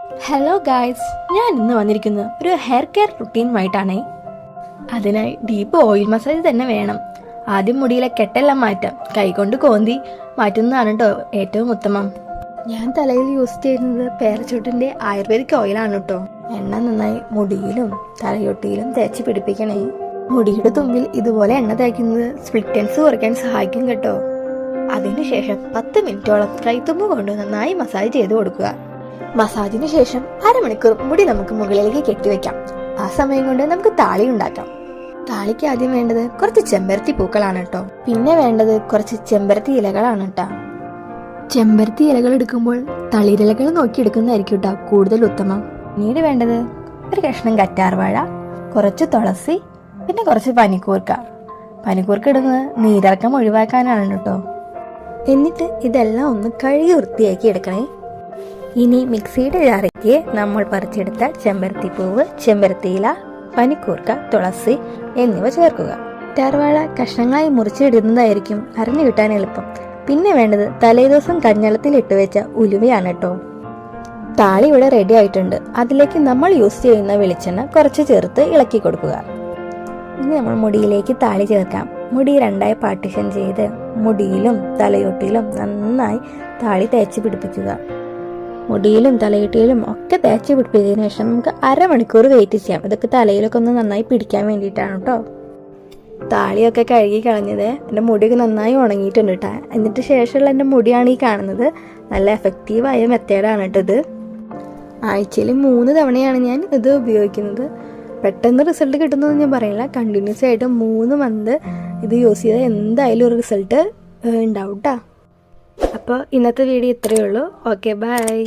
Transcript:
Hello guys, ഞാൻ ഇന്ന് വന്നിരിക്കുന്നത് ഒരു ഹെയർ കെയർ റുട്ടീനുമായിട്ടാണേ. അതിനായി ഡീപ്പ് ഓയിൽ മസാജ് തന്നെ വേണം. ആദ്യം മുടിയിലെ കെട്ടെല്ലാം മാറ്റാം. കൈകൊണ്ട് കോന്തി മാറ്റുന്നതാണ് കേട്ടോ ഏറ്റവും ഉത്തമം. ഞാൻ തലയിൽ യൂസ് ചെയ്യുന്നത് പേരച്ചൂട്ടിൻ്റെ ആയുർവേദിക് ഓയിലാണ് കേട്ടോ. എണ്ണ നന്നായി മുടിയിലും തലയൊട്ടിയിലും തേച്ച് പിടിപ്പിക്കണേ. മുടിയുടെ തുമ്പിൽ ഇതുപോലെ എണ്ണ തേക്കുന്നത് സ്പ്ലിറ്റൻസ് കുറയ്ക്കാൻ സഹായിക്കും കേട്ടോ. അതിനുശേഷം 10 മിനിറ്റോളം കൈത്തുമ്പ് കൊണ്ട് നന്നായി മസാജ് ചെയ്ത് കൊടുക്കുക. മസാജിന് ശേഷം അരമണിക്കൂർ മുടി നമുക്ക് മുകളിലേക്ക് കെട്ടിവെക്കാം. ആ സമയം കൊണ്ട് നമുക്ക് താളി ഉണ്ടാക്കാം. താളിക്ക് ആദ്യം വേണ്ടത് കുറച്ച് ചെമ്പരത്തി പൂക്കളാണ് കേട്ടോ. പിന്നെ വേണ്ടത് കുറച്ച് ചെമ്പരത്തി ഇലകളാണ് കേട്ടോ. ചെമ്പരത്തി ഇലകൾ എടുക്കുമ്പോൾ തളിരിലകൾ നോക്കി എടുക്കുന്നതായിരിക്കും കേട്ടോ കൂടുതൽ ഉത്തമം. പിന്നീട് വേണ്ടത് ഒരു കഷ്ണം കറ്റാർവാഴ, കുറച്ച് തുളസി, പിന്നെ കുറച്ച് പനിക്കൂർക്ക. പനിക്കൂർക്ക ഇടുന്നത് നീരിറക്കം ഒഴിവാക്കാനാണ് കേട്ടോ. എന്നിട്ട് ഇതെല്ലാം ഒന്ന് കഴുകി വൃത്തിയാക്കി എടുക്കണേ. ഇനി മിക്സിയുടെ ജാറിലേക്ക് നമ്മൾ പറിച്ചെടുത്ത ചെമ്പരത്തിപ്പൂവ്, ചെമ്പരത്തിയില, പനിക്കൂർക്ക, തുളസി എന്നിവ ചേർക്കുക. കറ്റാർവാഴ കഷ്ണങ്ങളായി മുറിച്ചിടുന്നതായിരിക്കും അരഞ്ഞു കിട്ടാൻ എളുപ്പം. പിന്നെ വേണ്ടത് തലേദിവസം കഞ്ഞളത്തിൽ ഇട്ടുവെച്ച ഉലുവയാണ് കേട്ടോ. താളി ഇവിടെ റെഡി ആയിട്ടുണ്ട്. അതിലേക്ക് നമ്മൾ യൂസ് ചെയ്യുന്ന വെളിച്ചെണ്ണ കുറച്ച് ചേർത്ത് ഇളക്കി കൊടുക്കുക. ഇനി നമ്മൾ മുടിയിലേക്ക് താളി ചേർക്കാം. മുടി 2ആയി പാർട്ടിഷൻ ചെയ്ത് മുടിയിലും തലയൊട്ടിയിലും നന്നായി താളി തേച്ച് പിടിപ്പിക്കുക. മുടിയിലും തലയൊട്ടിയിലും ഒക്കെ തേച്ച് പിടിപ്പിച്ചതിന് ശേഷം നമുക്ക് അരമണിക്കൂർ വെയിറ്റ് ചെയ്യാം. ഇതൊക്കെ തലയിലൊക്കെ ഒന്ന് നന്നായി പിടിക്കാൻ വേണ്ടിയിട്ടാണ് കേട്ടോ. താളിയൊക്കെ കഴുകി കളഞ്ഞത് എൻ്റെ മുടിയൊക്കെ നന്നായി ഉണങ്ങിയിട്ടുണ്ട് കേട്ടോ. എന്നിട്ട് ശേഷമുള്ള എൻ്റെ മുടിയാണ് ഈ കാണുന്നത്. നല്ല എഫക്റ്റീവായ മെത്തേഡാണ് കേട്ടോ ഇത്. ആഴ്ചയിൽ 3 തവണയാണ് ഞാൻ ഇത് ഉപയോഗിക്കുന്നത്. പെട്ടെന്ന് റിസൾട്ട് കിട്ടുന്നതെന്ന് ഞാൻ പറയില്ല. കണ്ടിന്യൂസ് ആയിട്ട് 3 മന്ത് ഇത് യൂസ് ചെയ്താൽ എന്തായാലും ഒരു റിസൾട്ട് ഉണ്ടാവും കേട്ടോ. അപ്പോൾ ഇന്നത്തെ വീഡിയോ ഇത്രയേ ഉള്ളൂ. Okay, by.